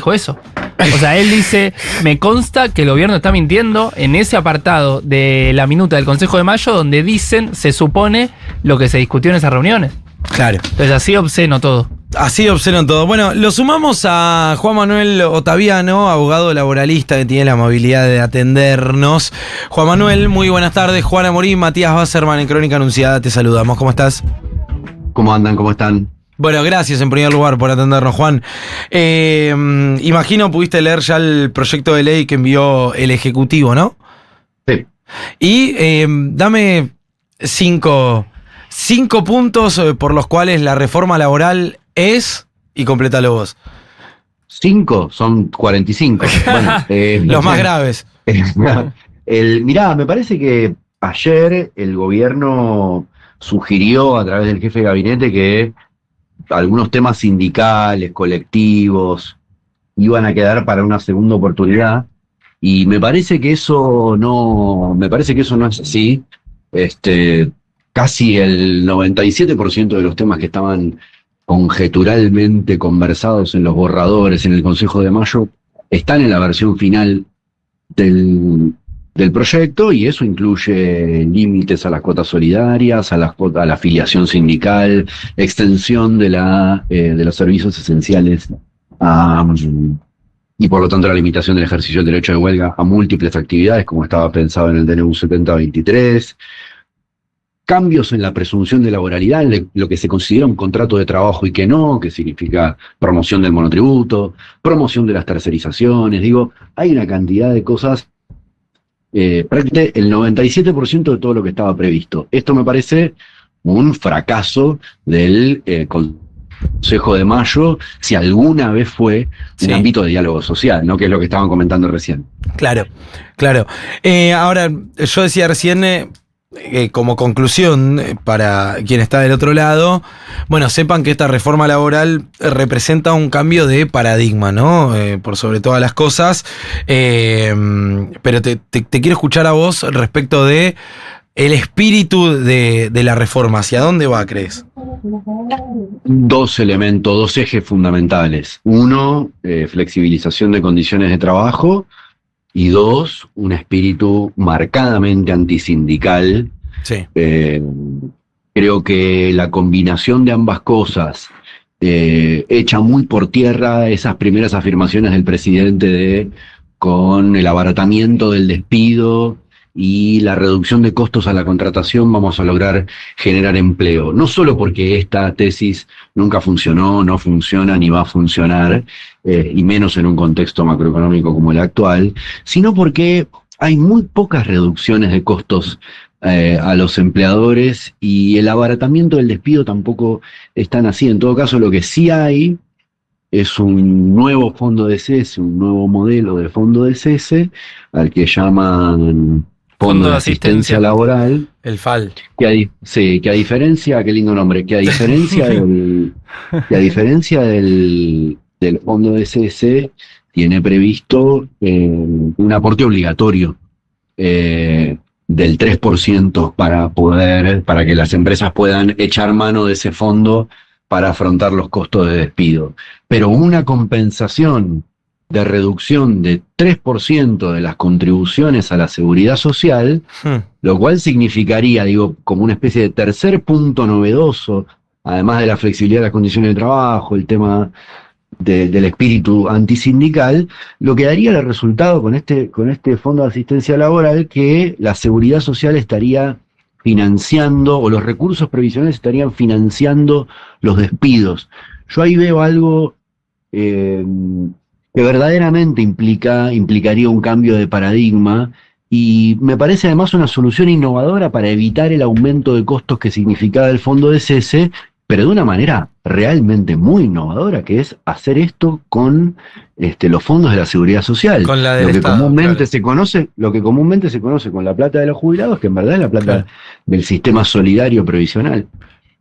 dijo eso. O sea, él dice, me consta que el gobierno está mintiendo en ese apartado de la minuta del Consejo de Mayo donde dicen, se supone, lo que se discutió en esas reuniones. Claro. Entonces así obsceno todo. Así obsceno todo. Bueno, lo sumamos a Juan Manuel Ottaviano, abogado laboralista que tiene la amabilidad de atendernos. Juan Manuel, muy buenas tardes. Juana Morín, Matías Wasserman en Crónica Anunciada, te saludamos. ¿Cómo estás? ¿Cómo andan? ¿Cómo están? Bueno, gracias en primer lugar por atendernos, Juan. Imagino pudiste leer ya el proyecto de ley que envió el Ejecutivo, ¿no? Sí. Y dame cinco puntos por los cuales la reforma laboral es, y complétalo vos. 5 son 45. Bueno, los más graves. Mirá, me parece que ayer el gobierno sugirió a través del jefe de gabinete que algunos temas sindicales, colectivos, iban a quedar para una segunda oportunidad, y me parece que eso no es así. Casi el 97% de los temas que estaban conjeturalmente conversados en los borradores en el Consejo de Mayo están en la versión final del proyecto, y eso incluye límites a las cuotas solidarias, a la afiliación sindical, extensión de los servicios esenciales y por lo tanto la limitación del ejercicio del derecho de huelga a múltiples actividades, como estaba pensado en el DNU 7023. Cambios en la presunción de laboralidad, en lo que se considera un contrato de trabajo y que no, que significa promoción del monotributo, promoción de las tercerizaciones. Digo, hay una cantidad de cosas, prácticamente el 97% de todo lo que estaba previsto. Esto me parece un fracaso del Consejo de Mayo, si alguna vez fue un ámbito de diálogo social, ¿no? Que es lo que estaban comentando recién. Claro. Ahora, yo decía recién, como conclusión, para quien está del otro lado, bueno, sepan que esta reforma laboral representa un cambio de paradigma, ¿no? Por sobre todas las cosas. Pero te quiero escuchar a vos respecto de el espíritu de la reforma. ¿Hacia dónde va, crees? Dos ejes fundamentales. Uno, flexibilización de condiciones de trabajo. Y dos, un espíritu marcadamente antisindical. Sí. Creo que la combinación de ambas cosas echa muy por tierra esas primeras afirmaciones del presidente con el abaratamiento del despido y la reducción de costos a la contratación vamos a lograr generar empleo. No solo porque esta tesis nunca funcionó, no funciona ni va a funcionar, y menos en un contexto macroeconómico como el actual, sino porque hay muy pocas reducciones de costos a los empleadores, y el abaratamiento del despido tampoco es tan así. En todo caso, lo que sí hay es un nuevo fondo de cese, un nuevo modelo de fondo de cese, al que llaman Fondo de Asistencia Laboral. El FAL. Que a diferencia, qué lindo nombre, que a diferencia del Fondo de cese, tiene previsto un aporte obligatorio del 3% para que las empresas puedan echar mano de ese fondo para afrontar los costos de despido. Pero una compensación de reducción de 3% de las contribuciones a la seguridad social, lo cual significaría, como una especie de tercer punto novedoso, además de la flexibilidad de las condiciones de trabajo, el tema del espíritu antisindical, lo que daría el resultado con este Fondo de Asistencia Laboral, que la seguridad social estaría financiando, o los recursos previsionales estarían financiando los despidos. Yo ahí veo algo que verdaderamente implicaría un cambio de paradigma, y me parece además una solución innovadora para evitar el aumento de costos que significaba el fondo de cese, pero de una manera realmente muy innovadora, que es hacer esto con los fondos de la seguridad social. Con la del lo que Estado, comúnmente se conoce con la plata de los jubilados, que en verdad es la plata del sistema solidario previsional.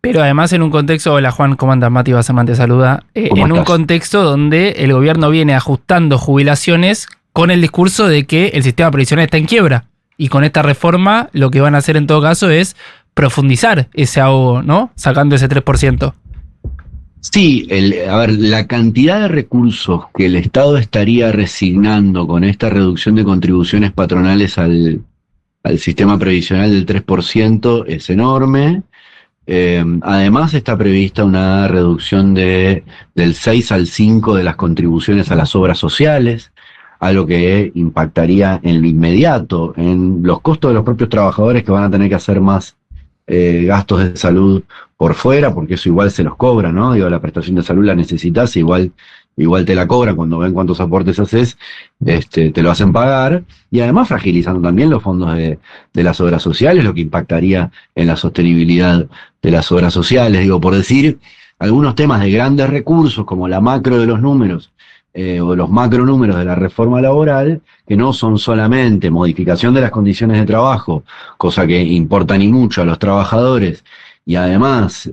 Pero además en un contexto, hola Juan, ¿cómo andas? Mati Wasserman te saluda. Un contexto donde el gobierno viene ajustando jubilaciones con el discurso de que el sistema previsional está en quiebra. Y con esta reforma lo que van a hacer en todo caso es profundizar ese ahogo, ¿no? Sacando ese 3%. Sí, a ver, la cantidad de recursos que el Estado estaría resignando con esta reducción de contribuciones patronales al sistema previsional del 3% es enorme. Además está prevista una reducción del 6 al 5 de las contribuciones a las obras sociales, algo que impactaría en lo inmediato, en los costos de los propios trabajadores que van a tener que hacer más gastos de salud por fuera, porque eso igual se los cobra, ¿no? Digo, la prestación de salud la necesitas, igual te la cobran cuando ven cuántos aportes haces, te lo hacen pagar, y además fragilizando también los fondos de las obras sociales, lo que impactaría en la sostenibilidad de las obras sociales. Digo, por decir algunos temas de grandes recursos, como la macro de los números, o los macronúmeros de la reforma laboral, que no son solamente modificación de las condiciones de trabajo, cosa que importa ni mucho a los trabajadores, y además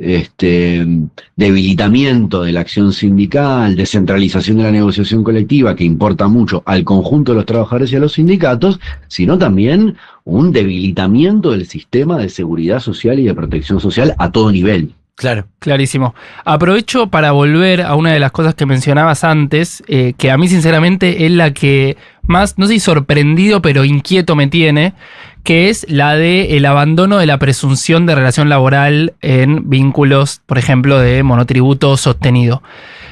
debilitamiento de la acción sindical, descentralización de la negociación colectiva, que importa mucho al conjunto de los trabajadores y a los sindicatos, sino también un debilitamiento del sistema de seguridad social y de protección social a todo nivel. Claro. Clarísimo. Aprovecho para volver a una de las cosas que mencionabas antes, que a mí sinceramente es la que más, no sé si sorprendido, pero inquieto me tiene, que es la de el abandono de la presunción de relación laboral en vínculos, por ejemplo, de monotributo sostenido.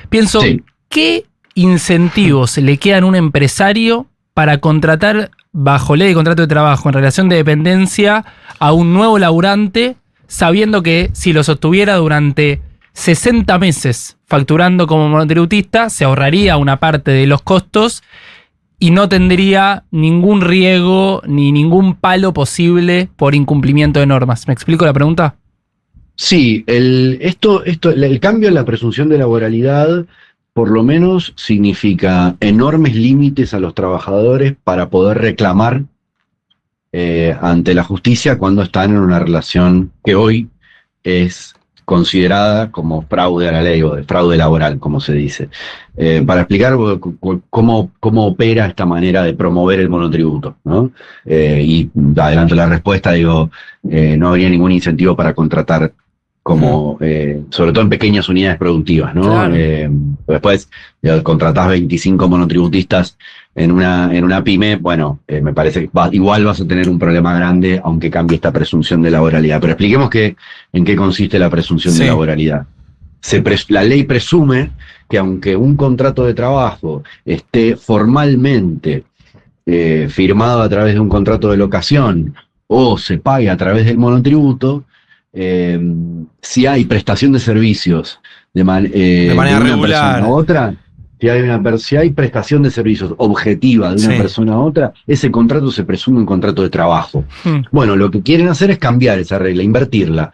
Pienso, sí, ¿qué incentivos le quedan a un empresario para contratar bajo ley de contrato de trabajo en relación de dependencia a un nuevo laburante, sabiendo que si lo sostuviera durante 60 meses facturando como monotributista, se ahorraría una parte de los costos y no tendría ningún riesgo ni ningún palo posible por incumplimiento de normas? ¿Me explico la pregunta? Sí, el cambio en la presunción de laboralidad por lo menos significa enormes límites a los trabajadores para poder reclamar ante la justicia cuando están en una relación que hoy es considerada como fraude a la ley o de fraude laboral, como se dice. Para explicar cómo opera esta manera de promover el monotributo, ¿no? Y adelanto la respuesta, digo, no habría ningún incentivo para contratar como, sobre todo en pequeñas unidades productivas, ¿no? Claro. Después contratás 25 monotributistas en una pyme, bueno, me parece que igual vas a tener un problema grande, aunque cambie esta presunción de laboralidad. Pero expliquemos en qué consiste la presunción de laboralidad. La ley presume que aunque un contrato de trabajo esté formalmente firmado a través de un contrato de locación o se pague a través del monotributo, si hay prestación de servicios de manera regular, una persona a otra, si hay prestación de servicios objetiva de una persona a otra, ese contrato se presume un contrato de trabajo. Bueno, lo que quieren hacer es cambiar esa regla, invertirla.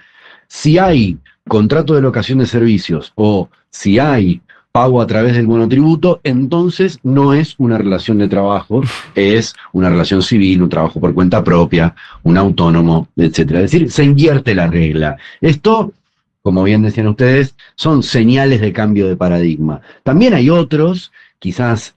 Si hay contrato de locación de servicios o si hay pago a través del monotributo, entonces no es una relación de trabajo, es una relación civil, un trabajo por cuenta propia, un autónomo, etcétera. Es decir, se invierte la regla. Esto, como bien decían ustedes, son señales de cambio de paradigma. También hay otros, quizás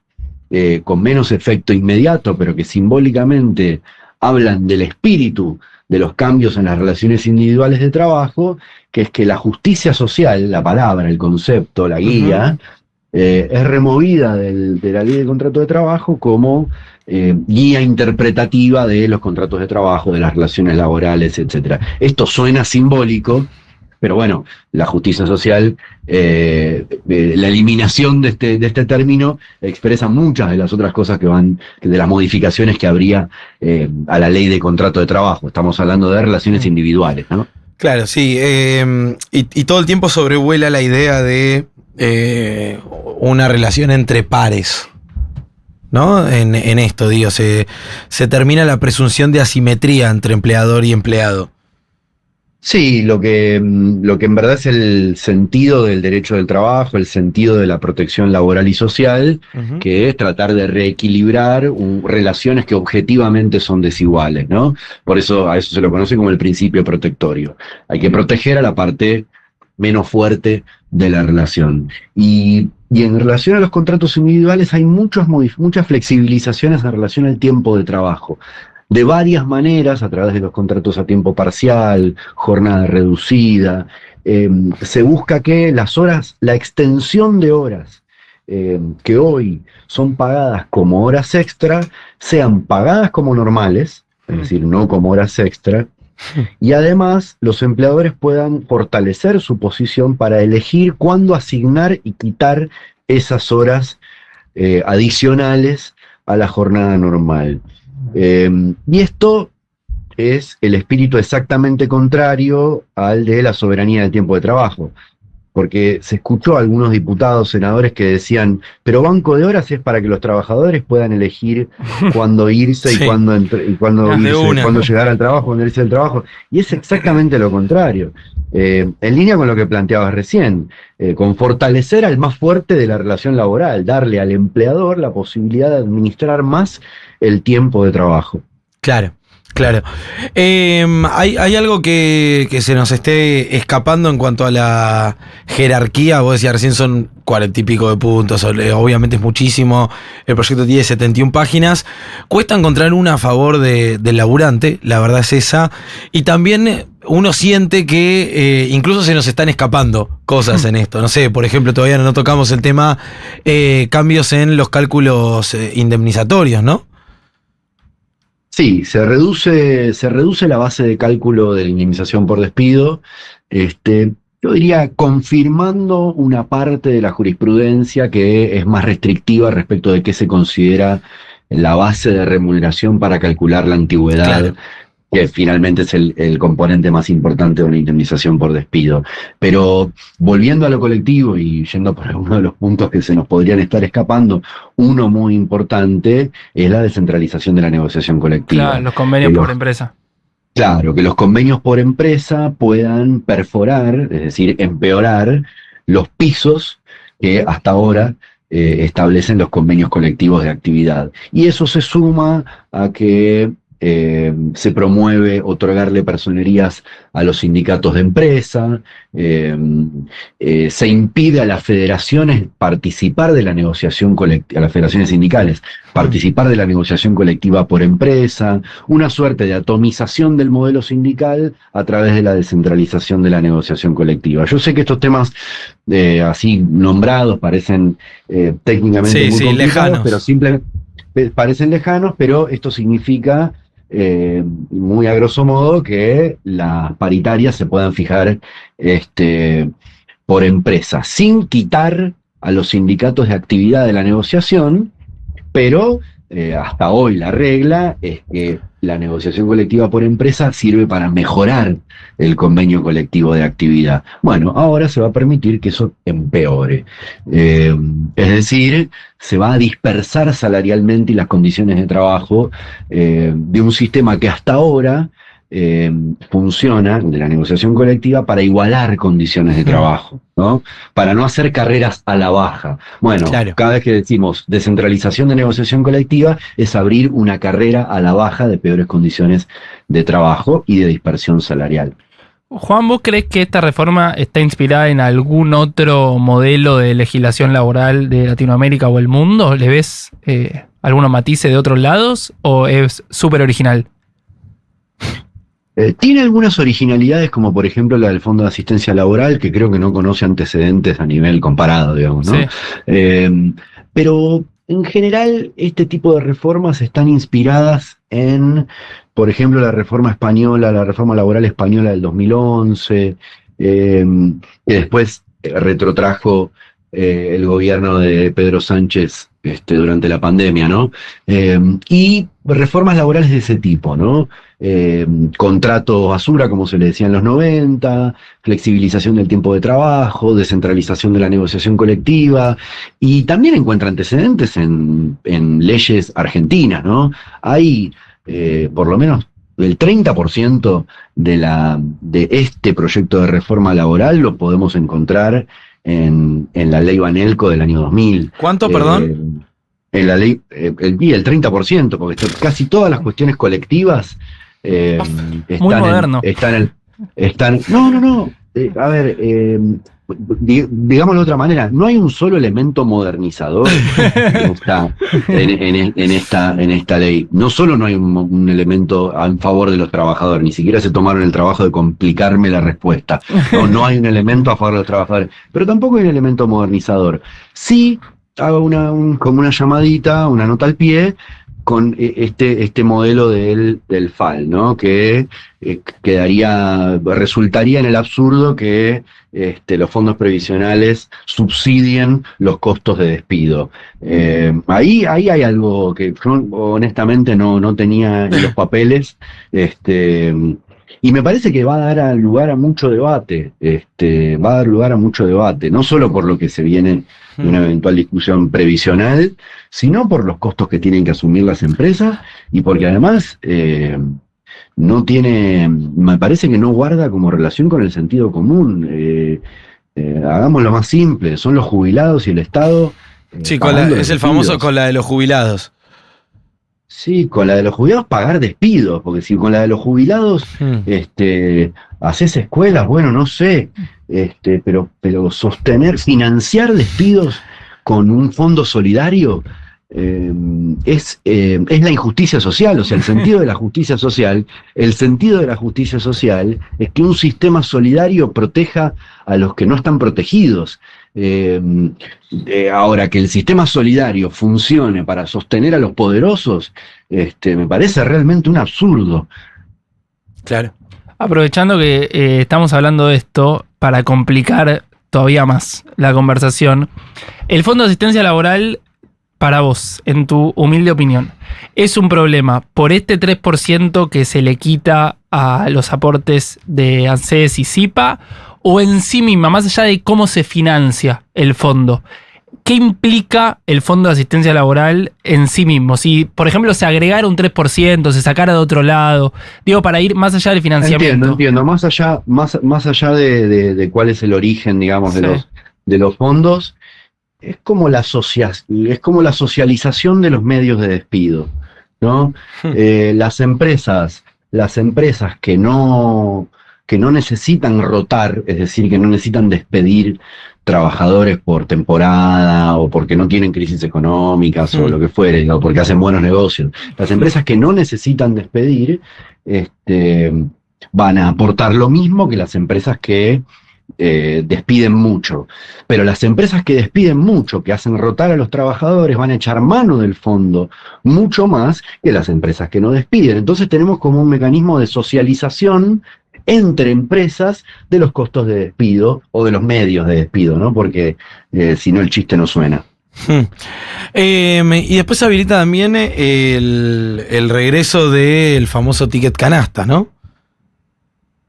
con menos efecto inmediato, pero que simbólicamente hablan del espíritu de los cambios en las relaciones individuales de trabajo, que es que la justicia social, la palabra, el concepto, la guía, es removida de la ley de contrato de trabajo como guía interpretativa de los contratos de trabajo, de las relaciones laborales, etc. Esto suena simbólico, pero bueno, la justicia social, la eliminación de este término expresa muchas de las otras cosas de las modificaciones que habría a la ley de contrato de trabajo. Estamos hablando de relaciones individuales, ¿no? Claro, sí. Y todo el tiempo sobrevuela la idea de una relación entre pares, ¿no? En esto, digo, se termina la presunción de asimetría entre empleador y empleado. Sí, lo que en verdad es el sentido del derecho del trabajo, el sentido de la protección laboral y social, que es tratar de reequilibrar relaciones que objetivamente son desiguales, ¿no? Por eso a eso se lo conoce como el principio protectorio. Hay que proteger a la parte menos fuerte de la relación. Y en relación a los contratos individuales hay muchas flexibilizaciones en relación al tiempo de trabajo. de varias maneras, a través de los contratos a tiempo parcial, jornada reducida. Se busca que las horas, la extensión de horas que hoy son pagadas como horas extra, sean pagadas como normales, es decir, no como horas extra, y además los empleadores puedan fortalecer su posición para elegir cuándo asignar y quitar esas horas adicionales a la jornada normal. Y esto es el espíritu exactamente contrario al de la soberanía del tiempo de trabajo, porque se escuchó a algunos diputados, senadores que decían, pero banco de horas es para que los trabajadores puedan elegir cuándo irse Sí. y cuándo llegar al trabajo, cuándo irse del trabajo, y es exactamente lo contrario. En línea con lo que planteabas recién, con fortalecer al más fuerte de la relación laboral, darle al empleador la posibilidad de administrar más el tiempo de trabajo. Claro. Claro. Hay algo que se nos esté escapando en cuanto a la jerarquía. Vos decías recién son 40 y pico de puntos, obviamente es muchísimo. El proyecto tiene 71 páginas. Cuesta encontrar una a favor del laburante, la verdad es esa. Y también uno siente que incluso se nos están escapando cosas en esto. No sé, por ejemplo, todavía no tocamos el tema cambios en los cálculos indemnizatorios, ¿no? Sí, se reduce la base de cálculo de la indemnización por despido, yo diría confirmando una parte de la jurisprudencia que es más restrictiva respecto de qué se considera la base de remuneración para calcular la antigüedad, Claro. que finalmente es el componente más importante de una indemnización por despido. Pero volviendo a lo colectivo y yendo por algunos de los puntos que se nos podrían estar escapando, uno muy importante es la descentralización de la negociación colectiva. Claro, los convenios por empresa. Claro, que los convenios por empresa puedan perforar, es decir, empeorar los pisos que hasta ahora establecen los convenios colectivos de actividad. Y eso se suma a que se promueve otorgarle personerías a los sindicatos de empresa, se impide a las federaciones participar de la negociación colectiva, a las federaciones sindicales participar de la negociación colectiva por empresa, una suerte de atomización del modelo sindical a través de la descentralización de la negociación colectiva. Yo sé que estos temas así nombrados parecen técnicamente muy complicados, lejanos. pero simplemente parecen lejanos, pero esto significa muy a grosso modo que las paritarias se puedan fijar por empresa, sin quitar a los sindicatos de actividad de la negociación, pero hasta hoy la regla es que la negociación colectiva por empresa sirve para mejorar el convenio colectivo de actividad. Bueno, ahora se va a permitir que eso empeore. Es decir, se va a dispersar salarialmente y las condiciones de trabajo de un sistema que hasta ahora funciona, de la negociación colectiva, para igualar condiciones de trabajo, ¿no? Para no hacer carreras a la baja. Bueno, Claro. cada vez que decimos descentralización de negociación colectiva, es abrir una carrera a la baja de peores condiciones de trabajo y de dispersión salarial. Juan, ¿vos crees que esta reforma está inspirada en algún otro modelo de legislación laboral de Latinoamérica o el mundo? ¿Le ves algunos matices de otros lados o es súper original? Tiene algunas originalidades, como por ejemplo la del Fondo de Asistencia Laboral, que creo que no conoce antecedentes a nivel comparado, digamos, ¿no? Sí. Pero en general, este tipo de reformas están inspiradas en, por ejemplo, la reforma española, la reforma laboral española del 2011, que después retrotrajo el gobierno de Pedro Sánchez durante la pandemia, ¿no? Y reformas laborales de ese tipo, ¿no? Contrato basura, como se le decía en los 90, flexibilización del tiempo de trabajo, descentralización de la negociación colectiva, y también encuentra antecedentes en leyes argentinas, ¿no? Hay por lo menos el 30% de este proyecto de reforma laboral lo podemos encontrar en la ley Banelco del año 2000. ¿Cuánto, perdón? En la ley, el 30%, porque casi todas las cuestiones colectivas Muy moderno. no. A ver, digámoslo de otra manera, no hay un solo elemento modernizador en esta ley. No solo no hay un elemento en favor de los trabajadores, ni siquiera se tomaron el trabajo de complicarme la respuesta. No hay un elemento a favor de los trabajadores, pero tampoco hay un elemento modernizador. Sí, hago como una llamadita, una nota al pie, con este modelo del FAL, ¿no? Que resultaría en el absurdo que los fondos previsionales subsidien los costos de despido. Ahí hay algo que yo honestamente no tenía en los papeles, y me parece que va a dar lugar a mucho debate, no solo por lo que se viene de una eventual discusión previsional, sino por los costos que tienen que asumir las empresas y porque además me parece que no guarda como relación con el sentido común. Hagámoslo más simple, son los jubilados y el Estado. Sí, es el famoso con la de los jubilados. Sí, con la de los jubilados pagar despidos, porque si con la de los jubilados haces escuelas, bueno, no sé, pero financiar despidos con un fondo solidario es la injusticia social. O sea, el sentido de la justicia social es que un sistema solidario proteja a los que no están protegidos. Ahora, que el sistema solidario funcione para sostener a los poderosos, me parece realmente un absurdo. Claro. Aprovechando que estamos hablando de esto, para complicar todavía más la conversación, el Fondo de Asistencia Laboral, para vos, en tu humilde opinión, ¿es un problema por este 3% que se le quita a los aportes de ANSES y SIPA, o en sí misma, más allá de cómo se financia el fondo? ¿Qué implica el Fondo de Asistencia Laboral en sí mismo? Si, por ejemplo, se agregara un 3%, se sacara de otro lado, digo, para ir más allá del financiamiento. Entiendo. Más allá de cuál es el origen, digamos, de los fondos, es como la socialización de los medios de despido, ¿no? Las empresas que no necesitan rotar, es decir, que no necesitan despedir trabajadores por temporada o porque no tienen crisis económicas o lo que fuere, o porque hacen buenos negocios. Las empresas que no necesitan despedir van a aportar lo mismo que las empresas que despiden mucho. Pero las empresas que despiden mucho, que hacen rotar a los trabajadores, van a echar mano del fondo mucho más que las empresas que no despiden. Entonces tenemos como un mecanismo de socialización entre empresas de los costos de despido o de los medios de despido, ¿no? Porque si no el chiste no suena. Y después habilita también el regreso del famoso ticket canasta, ¿no?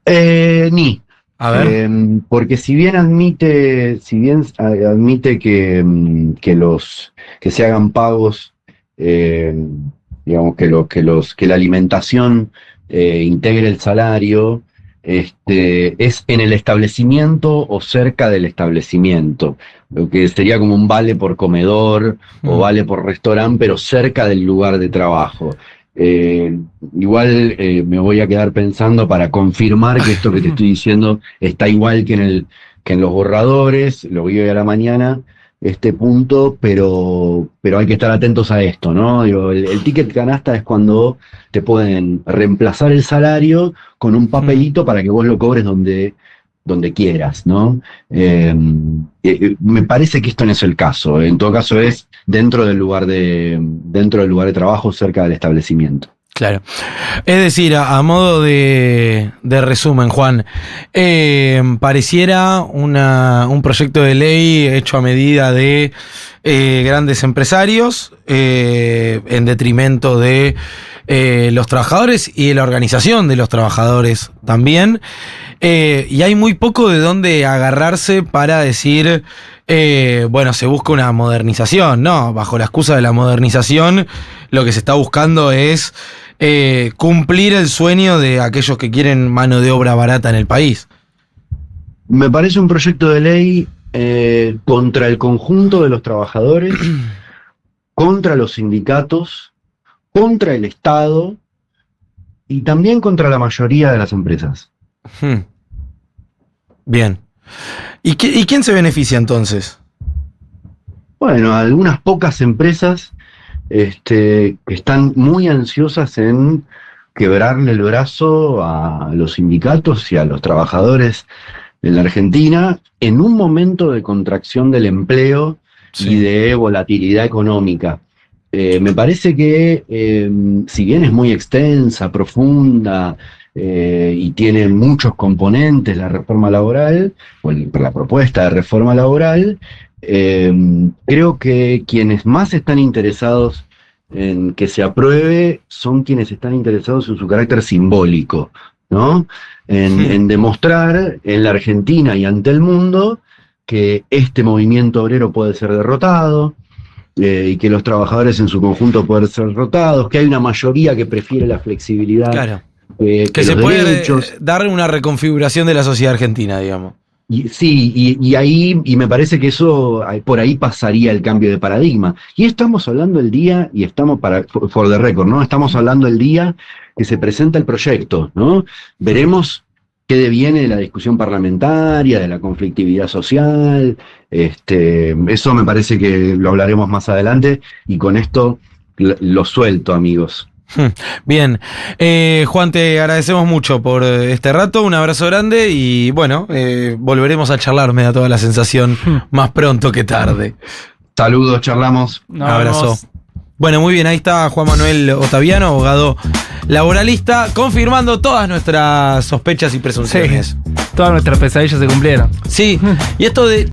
Ni. A ver. Porque si bien admite que se hagan pagos, digamos que la alimentación integre el salario, es en el establecimiento o cerca del establecimiento, lo que sería como un vale por comedor o vale por restaurante, pero cerca del lugar de trabajo. Igual me voy a quedar pensando para confirmar que esto que te estoy diciendo está igual que en los borradores, lo vi hoy a la mañana, este punto, pero hay que estar atentos a esto, ¿no? Digo, el ticket canasta es cuando te pueden reemplazar el salario con un papelito para que vos lo cobres donde quieras, ¿no? Me parece que esto no es el caso. En todo caso es dentro del lugar de trabajo, cerca del establecimiento. Claro. Es decir, a modo de resumen, Juan, pareciera un proyecto de ley hecho a medida de grandes empresarios, en detrimento de los trabajadores y de la organización de los trabajadores también. Y hay muy poco de dónde agarrarse para decir, bueno, se busca una modernización. No, bajo la excusa de la modernización, lo que se está buscando es cumplir el sueño de aquellos que quieren mano de obra barata en el país. Me parece un proyecto de ley contra el conjunto de los trabajadores, contra los sindicatos, contra el Estado y también contra la mayoría de las empresas. Bien. ¿Y quién se beneficia entonces? Bueno, algunas pocas empresas que están muy ansiosas en quebrarle el brazo a los sindicatos y a los trabajadores en la Argentina en un momento de contracción del empleo y de volatilidad económica. Me parece que si bien es muy extensa, profunda y tiene muchos componentes la reforma laboral, o la propuesta de reforma laboral, creo que quienes más están interesados en que se apruebe son quienes están interesados en su carácter simbólico, ¿no? En demostrar en la Argentina y ante el mundo que este movimiento obrero puede ser derrotado, y que los trabajadores en su conjunto pueden ser derrotados, que hay una mayoría que prefiere la flexibilidad. Claro. Que se los puede derechos. dar una reconfiguración de la sociedad argentina, digamos. Y ahí, y me parece que eso, por ahí pasaría el cambio de paradigma. Y estamos hablando el día, y estamos for the record, ¿no? Estamos hablando el día que se presenta el proyecto, ¿no? Veremos qué deviene de la discusión parlamentaria, de la conflictividad social. Eso me parece que lo hablaremos más adelante, y con esto lo suelto, amigos. Bien, Juan, te agradecemos mucho por este rato, un abrazo grande y bueno, volveremos a charlar, me da toda la sensación, más pronto que tarde. Saludos, charlamos. Abrazo. Bueno, muy bien, ahí está Juan Manuel Ottaviano, abogado laboralista, confirmando todas nuestras sospechas y presunciones. Sí, todas nuestras pesadillas se cumplieron. Sí, y esto de